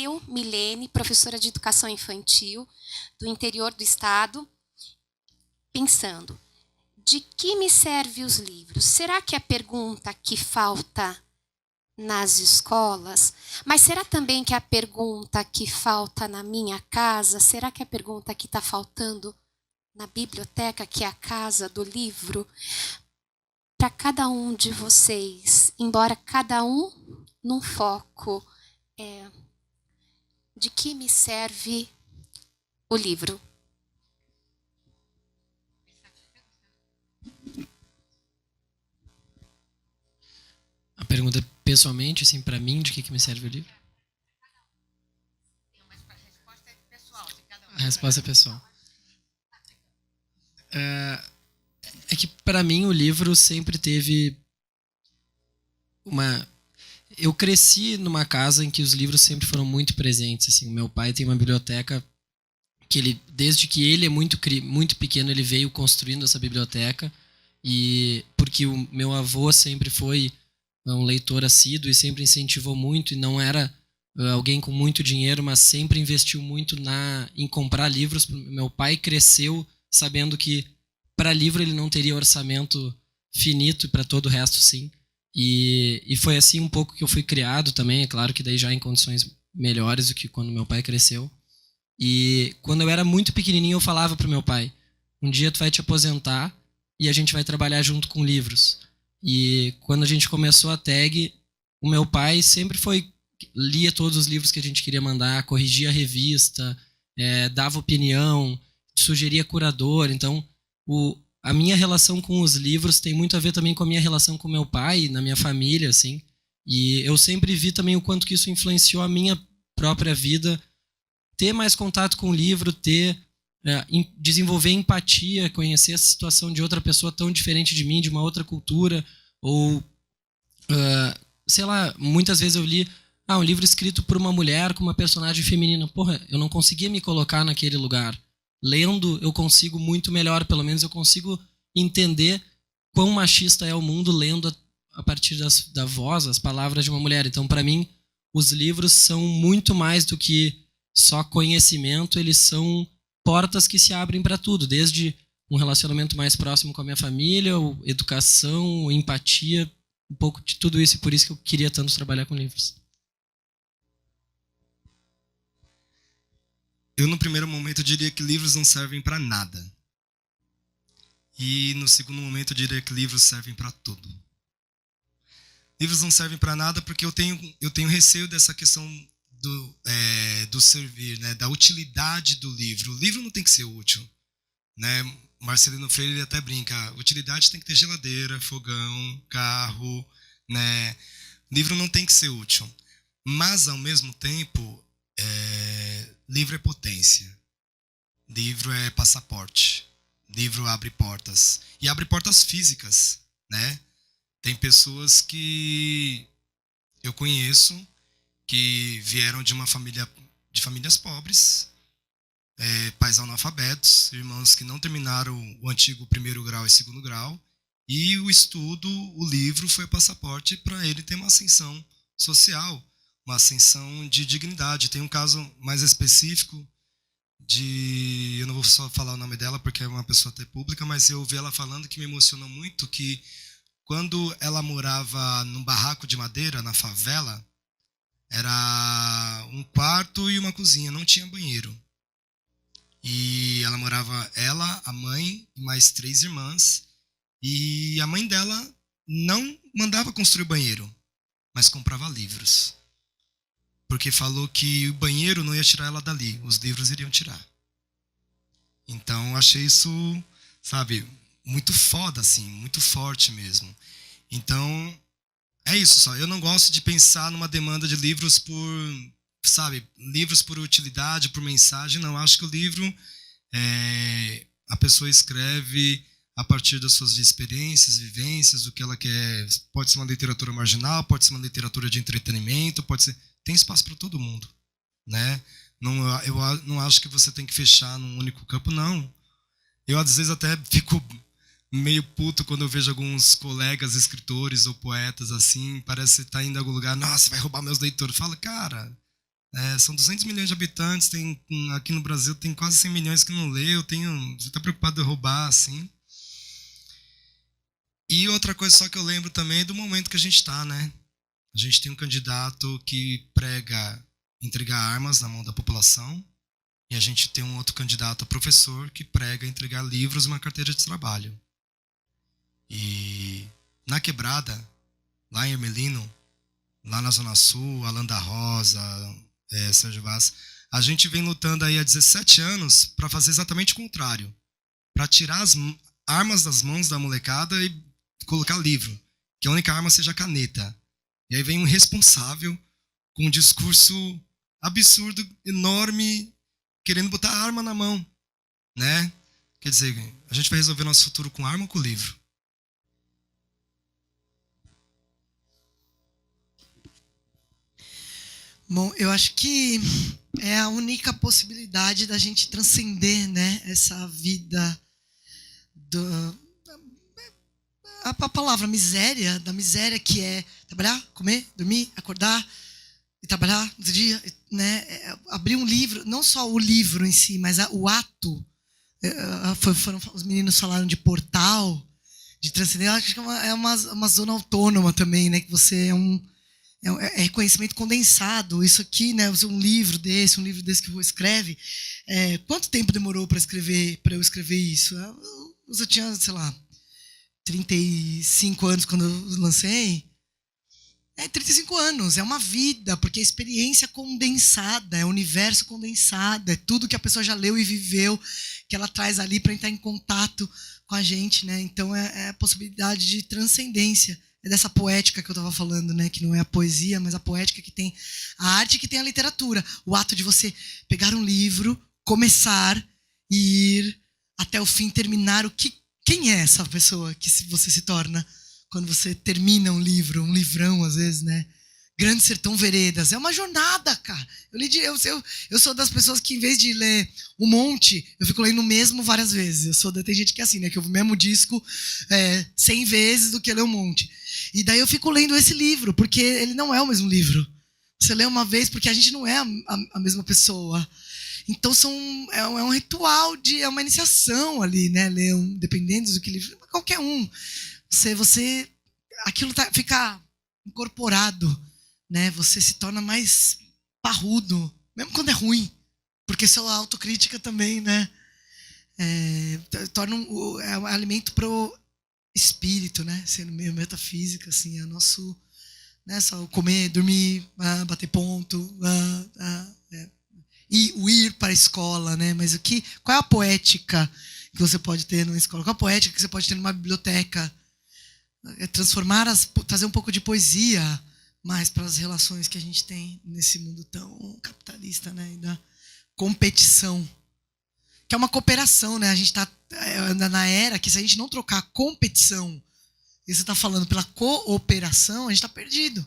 eu, Milene, professora de educação infantil do interior do estado, pensando, de que me servem os livros? Será que é a pergunta que falta nas escolas? Mas será também que é a pergunta que falta na minha casa? Será que é a pergunta que está faltando na biblioteca, que é a casa do livro? Para cada um de vocês, embora cada um num foco, de que me serve o livro? A pergunta é pessoalmente, assim, para mim, de que me serve o livro? A resposta é pessoal. É que para mim o livro sempre teve uma... Eu cresci numa casa em que os livros sempre foram muito presentes. Assim, o meu pai tem uma biblioteca que ele, desde que ele é muito pequeno, ele veio construindo essa biblioteca. E porque o meu avô sempre foi um leitor assíduo e sempre incentivou muito, e não era alguém com muito dinheiro, mas sempre investiu muito em comprar livros. Meu pai cresceu sabendo que para livro ele não teria orçamento finito, e para todo o resto sim. E foi assim um pouco que eu fui criado também, é claro que daí já em condições melhores do que quando meu pai cresceu. E quando eu era muito pequenininho eu falava pro meu pai, um dia tu vai te aposentar e a gente vai trabalhar junto com livros. E quando a gente começou a tag, o meu pai sempre lia todos os livros que a gente queria mandar, corrigia a revista, dava opinião, sugeria curador. Então, a minha relação com os livros tem muito a ver também com a minha relação com meu pai, na minha família, assim. E eu sempre vi também o quanto que isso influenciou a minha própria vida, ter mais contato com o livro, desenvolver empatia, conhecer a situação de outra pessoa tão diferente de mim, de uma outra cultura, ou, sei lá, muitas vezes eu li um livro escrito por uma mulher com uma personagem feminina. Porra, eu não conseguia me colocar naquele lugar. Lendo, eu consigo muito melhor, pelo menos eu consigo entender quão machista é o mundo lendo a partir da voz, as palavras de uma mulher. Então, para mim, os livros são muito mais do que só conhecimento, eles são portas que se abrem para tudo, desde um relacionamento mais próximo com a minha família, educação, empatia, um pouco de tudo isso, e por isso que eu queria tanto trabalhar com livros. Eu, no primeiro momento, diria que livros não servem para nada. E, no segundo momento, eu diria que livros servem para tudo. Livros não servem para nada porque eu tenho receio dessa questão do servir, né? Da utilidade do livro. O livro não tem que ser útil, né? Marcelino Freire ele até brinca, utilidade tem que ter geladeira, fogão, carro, né? Livro não tem que ser útil. Mas, ao mesmo tempo, livro é potência. Livro é passaporte. Livro abre portas. E abre portas físicas, né? Tem pessoas que eu conheço que vieram de famílias pobres, pais analfabetos, irmãos que não terminaram o antigo primeiro grau e segundo grau, e o estudo, o livro foi passaporte para ele ter uma ascensão social, uma ascensão de dignidade. Tem um caso mais específico eu não vou só falar o nome dela porque é uma pessoa até pública, mas eu ouvi ela falando que me emocionou muito, que quando ela morava num barraco de madeira, na favela, era um quarto e uma cozinha, não tinha banheiro. E ela morava, a mãe e mais 3 irmãs, e a mãe dela não mandava construir banheiro, mas comprava livros. Porque falou que o banheiro não ia tirar ela dali, os livros iriam tirar. Então, eu achei isso, sabe, muito foda, assim, muito forte mesmo. Então, é isso só. Eu não gosto de pensar numa demanda de livros livros por utilidade, por mensagem. Não, acho que o livro, a pessoa escreve a partir das suas experiências, vivências, do que ela quer. Pode ser uma literatura marginal, pode ser uma literatura de entretenimento, pode ser... Tem espaço para todo mundo, né? Não, eu não acho que você tem que fechar num único campo, não. Eu, às vezes, até fico meio puto quando eu vejo alguns colegas escritores ou poetas assim, parece que tá indo a algum lugar, nossa, vai roubar meus leitores. Fala, cara, São 200 milhões de habitantes, aqui no Brasil tem quase 100 milhões que não lê, você está preocupado em roubar, assim. E outra coisa só que eu lembro também é do momento que a gente está, né? A gente tem um candidato que prega entregar armas na mão da população, e a gente tem um outro candidato a professor que prega entregar livros e uma carteira de trabalho. E na Quebrada, lá em Ermelino, lá na Zona Sul, Alan da Rosa, Sérgio Vaz, a gente vem lutando aí há 17 anos para fazer exatamente o contrário. Para tirar as armas das mãos da molecada e colocar livro. Que a única arma seja a caneta. E aí vem um responsável com um discurso absurdo, enorme, querendo botar a arma na mão, né? Quer dizer, a gente vai resolver nosso futuro com arma ou com livro? Bom, eu acho que é a única possibilidade da gente transcender, né, essa vida a palavra miséria, da miséria que é trabalhar, comer, dormir, acordar e trabalhar no dia, né? Abrir um livro, não só o livro em si, mas o ato. Os meninos falaram de portal, de transcender. Eu acho que é uma zona autônoma também, né? Que você é conhecimento condensado. Isso aqui, né? Um livro desse que eu escreve. Quanto tempo demorou para eu escrever isso? Eu tinha, sei lá, 35 anos quando eu lancei. 35 anos, é uma vida, porque é experiência condensada, é universo condensado, é tudo que a pessoa já leu e viveu, que ela traz ali para entrar em contato com a gente, né? Então é a possibilidade de transcendência, é dessa poética que eu estava falando, né? Que não é a poesia, mas a poética que tem a arte, que tem a literatura, o ato de você pegar um livro, começar e ir até o fim, terminar quem é essa pessoa que você se torna quando você termina um livro, um livrão, às vezes, né? Grande Sertão Veredas. É uma jornada, cara. Eu sou das pessoas que, em vez de ler um monte, eu fico lendo o mesmo várias vezes. Tem gente que é assim, né? Que ouve o mesmo disco 100 vezes do que ler um monte. E daí eu fico lendo esse livro, porque ele não é o mesmo livro. Você lê uma vez porque a gente não é a mesma pessoa. Então é um ritual, é uma iniciação ali, né? Ler dependendo do que livro, qualquer um. Aquilo fica incorporado, né? Você se torna mais parrudo, mesmo quando é ruim, porque sua autocrítica também, né? Torna um alimento pro espírito, né? Sendo meio metafísica, assim, é nosso, né? Só comer, dormir, bater ponto, e o ir para a escola, né? Mas qual é a poética que você pode ter numa escola? Qual a poética que você pode ter numa biblioteca? Trazer um pouco de poesia mais para as relações que a gente tem nesse mundo tão capitalista, né? E da competição, que é uma cooperação, né? A gente está na era que, se a gente não trocar a competição, e você está falando pela cooperação, a gente está perdido.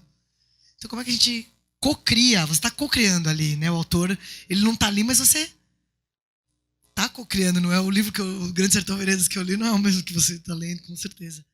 Então, como é que a gente cocria? Você está cocriando ali, né? O autor, ele não está ali, mas você está cocriando. Não é o livro o Grande Sertão Veredas que eu li, não é o mesmo que você está lendo, com certeza.